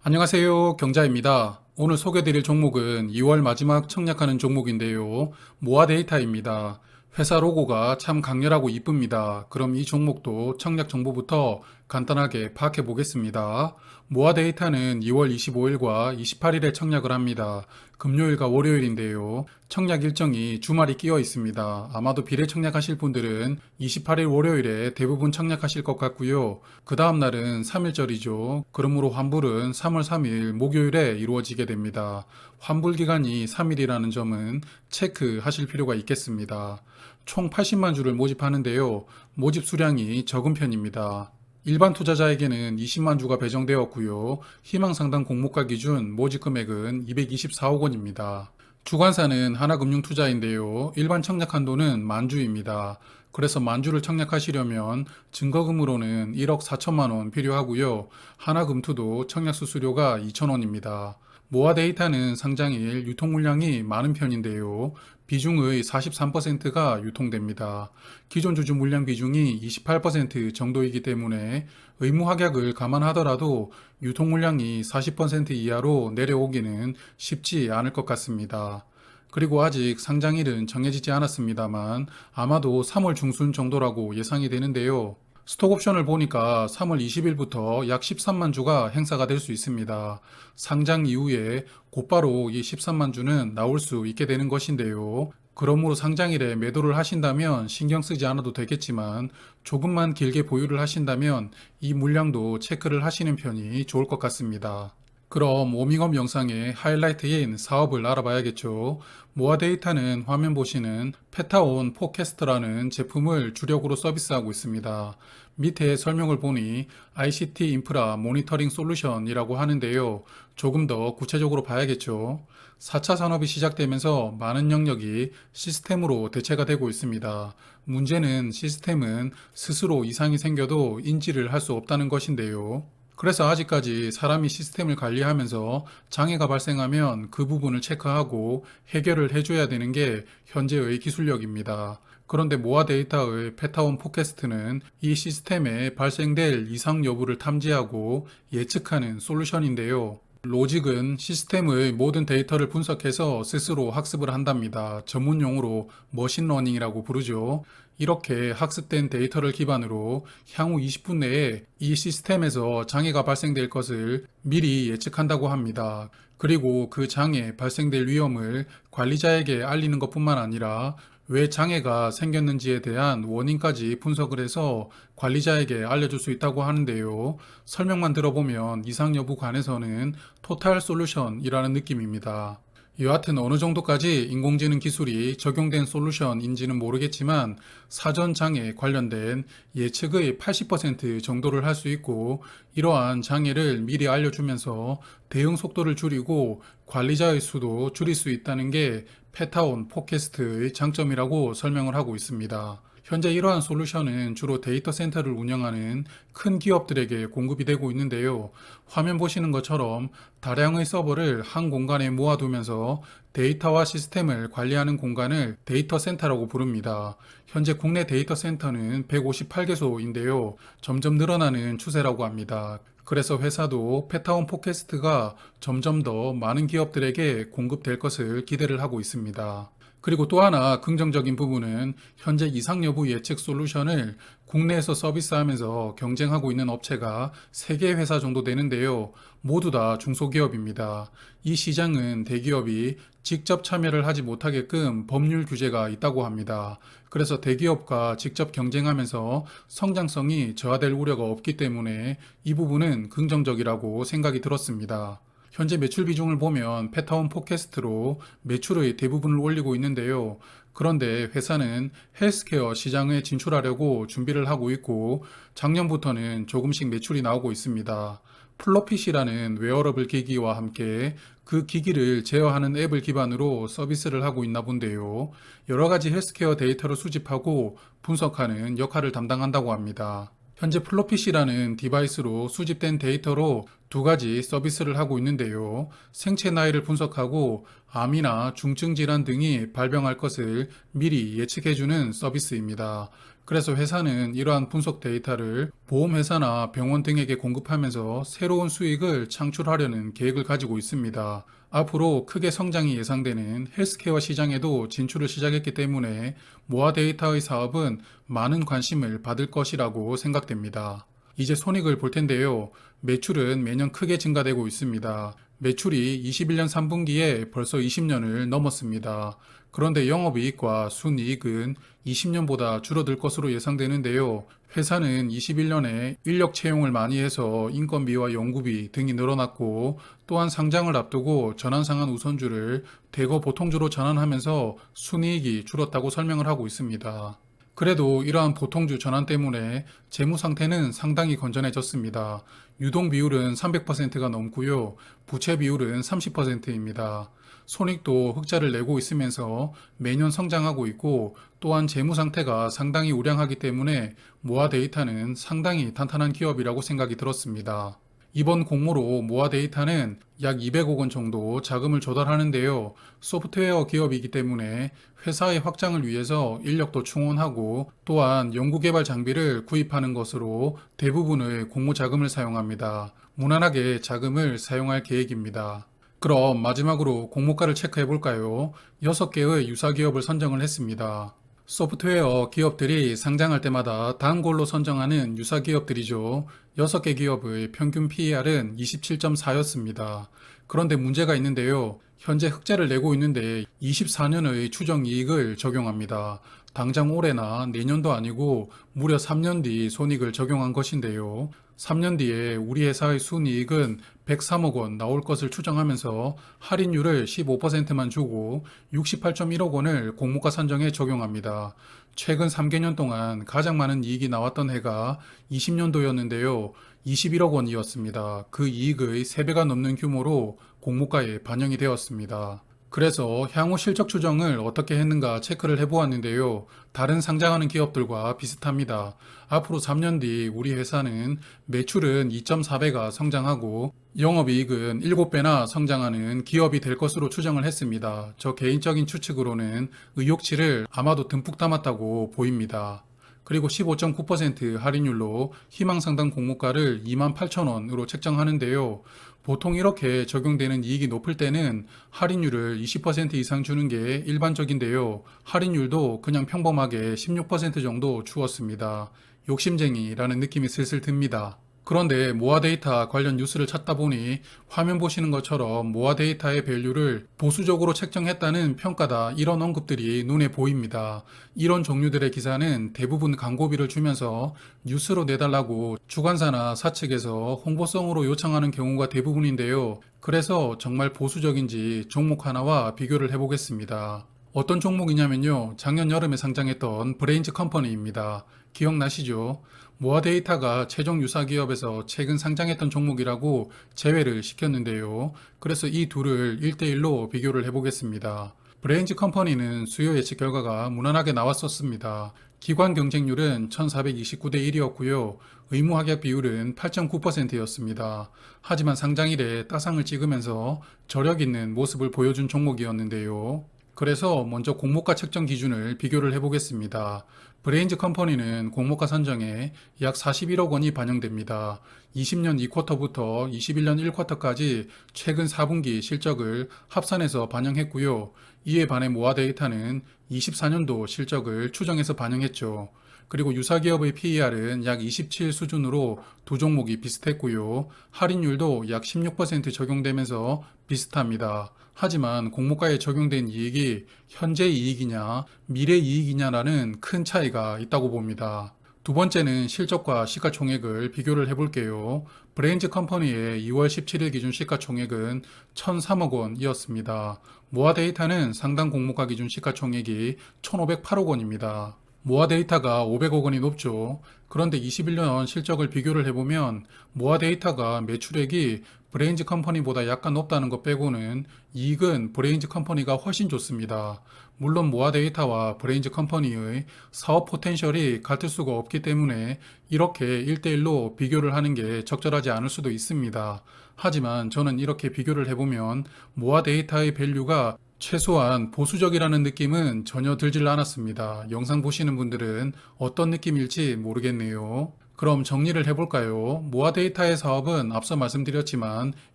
안녕하세요. 경자입니다. 오늘 소개드릴 종목은 2월 마지막 청약하는 종목인데요. 모아 데이터입니다. 회사 로고가 참 강렬하고 이쁩니다. 그럼 이 종목도 청약 정보부터 간단하게 파악해 보겠습니다. 모아 데이터는 2월 25일과 28일에 청약을 합니다. 금요일과 월요일인데요. 청약 일정이 주말이 끼어 있습니다. 아마도 비례 청약하실 분들은 28일 월요일에 대부분 청약하실 것 같고요. 그 다음 날은 3일절이죠. 그러므로 환불은 3월 3일 목요일에 이루어지게 됩니다. 환불 기간이 3일이라는 점은 체크하실 필요가 있겠습니다. 총 80만 주를 모집하는데요. 모집 수량이 적은 편입니다. 일반 투자자에게는 20만 주가 배정되었고요. 희망상당 공모가 기준 모집 금액은 224억 원입니다. 주관사는 하나금융투자인데요. 일반 청약 한도는 만주입니다. 그래서 만주를 청약하시려면 증거금으로는 1억 4천만 원 필요하고요. 하나금투도 청약 수수료가 2천 원입니다. 모아 데이터는 상장일 유통 물량이 많은 편인데요. 비중의 43%가 유통됩니다. 기존 주주 물량 비중이 28% 정도이기 때문에 의무 확약을 감안하더라도 유통 물량이 40% 이하로 내려오기는 쉽지 않을 것 같습니다. 그리고 아직 상장일은 정해지지 않았습니다만 아마도 3월 중순 정도라고 예상이 되는데요. 스톡옵션을 보니까 3월 20일부터 약 13만 주가 행사가 될 수 있습니다. 상장 이후에 곧바로 이 13만 주는 나올 수 있게 되는 것인데요. 그러므로 상장일에 매도를 하신다면 신경 쓰지 않아도 되겠지만 조금만 길게 보유를 하신다면 이 물량도 체크를 하시는 편이 좋을 것 같습니다. 그럼 워밍업 영상의 하이라이트인 사업을 알아봐야겠죠. 모아 데이터는 화면 보시는 페타온 포캐스트라는 제품을 주력으로 서비스하고 있습니다. 밑에 설명을 보니 ICT 인프라 모니터링 솔루션이라고 하는데요. 조금 더 구체적으로 봐야겠죠. 4차 산업이 시작되면서 많은 영역이 시스템으로 대체가 되고 있습니다. 문제는 시스템은 스스로 이상이 생겨도 인지를 할 수 없다는 것인데요. 그래서 아직까지 사람이 시스템을 관리하면서 장애가 발생하면 그 부분을 체크하고 해결을 해줘야 되는 게 현재의 기술력입니다. 그런데 모아 데이터의 페타온 포캐스트는 이 시스템에 발생될 이상 여부를 탐지하고 예측하는 솔루션인데요. 로직은 시스템의 모든 데이터를 분석해서 스스로 학습을 한답니다. 전문 용어로 머신러닝이라고 부르죠. 이렇게 학습된 데이터를 기반으로 향후 20분 내에 이 시스템에서 장애가 발생될 것을 미리 예측한다고 합니다. 그리고 그 장애 발생될 위험을 관리자에게 알리는 것뿐만 아니라 왜 장애가 생겼는지에 대한 원인까지 분석을 해서 관리자에게 알려줄 수 있다고 하는데요. 설명만 들어보면 이상 여부 관해서는 토탈 솔루션이라는 느낌입니다. 여하튼 어느 정도까지 인공지능 기술이 적용된 솔루션인지는 모르겠지만 사전 장애 관련된 예측의 80% 정도를 할 수 있고 이러한 장애를 미리 알려주면서 대응 속도를 줄이고 관리자의 수도 줄일 수 있다는 게 페타온 포캐스트의 장점이라고 설명을 하고 있습니다. 현재 이러한 솔루션은 주로 데이터 센터를 운영하는 큰 기업들에게 공급이 되고 있는데요. 화면 보시는 것처럼 다량의 서버를 한 공간에 모아두면서 데이터와 시스템을 관리하는 공간을 데이터 센터라고 부릅니다. 현재 국내 데이터 센터는 158개소인데요. 점점 늘어나는 추세라고 합니다. 그래서 회사도 페타온 포캐스트가 점점 더 많은 기업들에게 공급될 것을 기대를 하고 있습니다. 그리고 또 하나 긍정적인 부분은 현재 이상 여부 예측 솔루션을 국내에서 서비스하면서 경쟁하고 있는 업체가 3개 회사 정도 되는데요. 모두 다 중소기업입니다. 이 시장은 대기업이 직접 참여를 하지 못하게끔 법률 규제가 있다고 합니다. 그래서 대기업과 직접 경쟁하면서 성장성이 저하될 우려가 없기 때문에 이 부분은 긍정적이라고 생각이 들었습니다. 현재 매출 비중을 보면 페타온 포캐스트로 매출의 대부분을 올리고 있는데요. 그런데 회사는 헬스케어 시장에 진출하려고 준비를 하고 있고 작년부터는 조금씩 매출이 나오고 있습니다. 플러핏이라는 웨어러블 기기와 함께 그 기기를 제어하는 앱을 기반으로 서비스를 하고 있나 본데요. 여러 가지 헬스케어 데이터를 수집하고 분석하는 역할을 담당한다고 합니다. 현재 플로핏이라는 디바이스로 수집된 데이터로 2가지 서비스를 하고 있는데요. 생체 나이를 분석하고 암이나 중증 질환 등이 발병할 것을 미리 예측해주는 서비스입니다. 그래서 회사는 이러한 분석 데이터를 보험회사나 병원 등에게 공급하면서 새로운 수익을 창출하려는 계획을 가지고 있습니다. 앞으로 크게 성장이 예상되는 헬스케어 시장에도 진출을 시작했기 때문에 모아 데이터의 사업은 많은 관심을 받을 것이라고 생각됩니다. 이제 손익을 볼 텐데요. 매출은 매년 크게 증가되고 있습니다. 매출이 21년 3분기에 벌써 20년을 넘었습니다. 그런데 영업이익과 순이익은 20년보다 줄어들 것으로 예상되는데요. 회사는 21년에 인력 채용을 많이 해서 인건비와 연구비 등이 늘어났고, 또한 상장을 앞두고 전환상환 우선주를 대거 보통주로 전환하면서 순이익이 줄었다고 설명을 하고 있습니다. 그래도 이러한 보통주 전환 때문에 재무 상태는 상당히 건전해졌습니다. 유동 비율은 300%가 넘고요. 부채 비율은 30%입니다. 손익도 흑자를 내고 있으면서 매년 성장하고 있고, 또한 재무 상태가 상당히 우량하기 때문에 모아 데이터는 상당히 탄탄한 기업이라고 생각이 들었습니다. 이번 공모로 모아 데이터는 약 200억 원 정도 자금을 조달하는데요. 소프트웨어 기업이기 때문에 회사의 확장을 위해서 인력도 충원하고, 또한 연구개발 장비를 구입하는 것으로 대부분의 공모 자금을 사용합니다. 무난하게 자금을 사용할 계획입니다. 그럼 마지막으로 공모가를 체크해 볼까요? 6개의 유사 기업을 선정을 했습니다. 소프트웨어 기업들이 상장할 때마다 단골로 선정하는 유사 기업들이죠. 6개 기업의 평균 PER은 27.4였습니다. 그런데 문제가 있는데요. 현재 흑자를 내고 있는데 24년의 추정 이익을 적용합니다. 당장 올해나 내년도 아니고 무려 3년 뒤 손익을 적용한 것인데요. 3년 뒤에 우리 회사의 순이익은 103억 원 나올 것을 추정하면서 할인율을 15%만 주고 68.1억 원을 공모가 산정에 적용합니다. 최근 3개년 동안 가장 많은 이익이 나왔던 해가 20년도였는데요. 21억 원이었습니다. 그 이익의 3배가 넘는 규모로 공모가에 반영이 되었습니다. 그래서 향후 실적 추정을 어떻게 했는가 체크를 해보았는데요. 다른 상장하는 기업들과 비슷합니다. 앞으로 3년 뒤 우리 회사는 매출은 2.4배가 성장하고 영업이익은 7배나 성장하는 기업이 될 것으로 추정을 했습니다. 저 개인적인 추측으로는 의욕치를 아마도 듬뿍 담았다고 보입니다. 그리고 15.9% 할인율로 희망상당 공모가를 28,000원으로 책정하는데요. 보통 이렇게 적용되는 이익이 높을 때는 할인율을 20% 이상 주는 게 일반적인데요. 할인율도 그냥 평범하게 16% 정도 주었습니다. 욕심쟁이라는 느낌이 슬슬 듭니다. 그런데 모아 데이터 관련 뉴스를 찾다 보니 화면 보시는 것처럼 모아 데이터의 밸류를 보수적으로 책정했다는 평가다, 이런 언급들이 눈에 보입니다. 이런 종류들의 기사는 대부분 광고비를 주면서 뉴스로 내달라고 주관사나 사측에서 홍보성으로 요청하는 경우가 대부분인데요. 그래서 정말 보수적인지 종목 하나와 비교를 해보겠습니다. 어떤 종목이냐면요. 작년 여름에 상장했던 브레인즈 컴퍼니입니다. 기억나시죠? 모아 데이터가 최종 유사 기업에서 최근 상장했던 종목이라고 제외를 시켰는데요. 그래서 이 둘을 1대1로 비교를 해보겠습니다. 브레인즈 컴퍼니는 수요 예측 결과가 무난하게 나왔었습니다. 기관 경쟁률은 1429대 1이었고요. 의무 합약 비율은 8.9%였습니다. 하지만 상장일에 따상을 찍으면서 저력 있는 모습을 보여준 종목이었는데요. 그래서 먼저 공모가 책정 기준을 비교를 해보겠습니다. 브레인즈 컴퍼니는 공모가 산정에 약 41억 원이 반영됩니다. 20년 2쿼터부터 21년 1쿼터까지 최근 4분기 실적을 합산해서 반영했고요. 이에 반해 모아 데이터는 24년도 실적을 추정해서 반영했죠. 그리고 유사 기업의 PER은 약 27 수준으로 두 종목이 비슷했고요. 할인율도 약 16% 적용되면서 비슷합니다. 하지만 공모가에 적용된 이익이 현재 이익이냐 미래 이익이냐라는 큰 차이가 있다고 봅니다. 두 번째는 실적과 시가총액을 비교를 해볼게요. 브레인즈 컴퍼니의 2월 17일 기준 시가총액은 1,003억 원이었습니다. 모아 데이터는 상당 공모가 기준 시가총액이 1,508억 원입니다. 모아 데이터가 500억 원이 높죠. 그런데 21년 실적을 비교를 해보면 모아 데이터가 매출액이 브레인즈 컴퍼니보다 약간 높다는 것 빼고는 이익은 브레인즈 컴퍼니가 훨씬 좋습니다. 물론 모아 데이터와 브레인즈 컴퍼니의 사업 포텐셜이 같을 수가 없기 때문에 이렇게 1대1로 비교를 하는 게 적절하지 않을 수도 있습니다. 하지만 저는 이렇게 비교를 해보면 모아 데이터의 밸류가 최소한 보수적이라는 느낌은 전혀 들질 않았습니다. 영상 보시는 분들은 어떤 느낌일지 모르겠네요. 그럼 정리를 해볼까요? 모아 데이터의 사업은 앞서 말씀드렸지만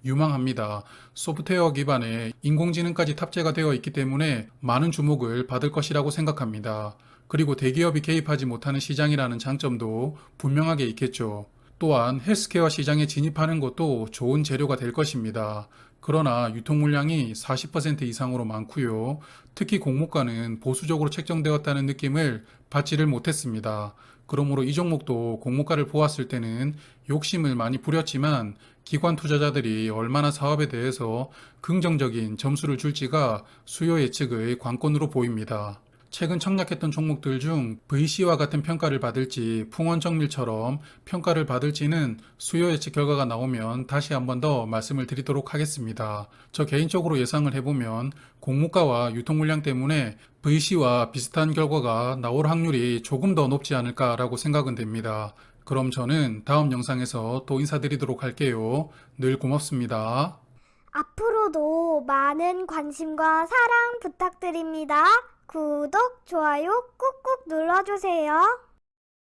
유망합니다. 소프트웨어 기반의 인공지능까지 탑재가 되어 있기 때문에 많은 주목을 받을 것이라고 생각합니다. 그리고 대기업이 개입하지 못하는 시장이라는 장점도 분명하게 있겠죠. 또한 헬스케어 시장에 진입하는 것도 좋은 재료가 될 것입니다. 그러나 유통 물량이 40% 이상으로 많고요. 특히 공모가는 보수적으로 책정되었다는 느낌을 받지를 못했습니다. 그러므로 이 종목도 공모가를 보았을 때는 욕심을 많이 부렸지만 기관 투자자들이 얼마나 사업에 대해서 긍정적인 점수를 줄지가 수요 예측의 관건으로 보입니다. 최근 청약했던 종목들 중 VC와 같은 평가를 받을지 풍원정밀처럼 평가를 받을지는 수요 예측 결과가 나오면 다시 한번 더 말씀을 드리도록 하겠습니다. 저 개인적으로 예상을 해보면 공모가와 유통 물량 때문에 VC와 비슷한 결과가 나올 확률이 조금 더 높지 않을까라고 생각은 됩니다. 그럼 저는 다음 영상에서 또 인사드리도록 할게요. 늘 고맙습니다. 앞으로도 많은 관심과 사랑 부탁드립니다. 구독, 좋아요 꾹꾹 눌러주세요.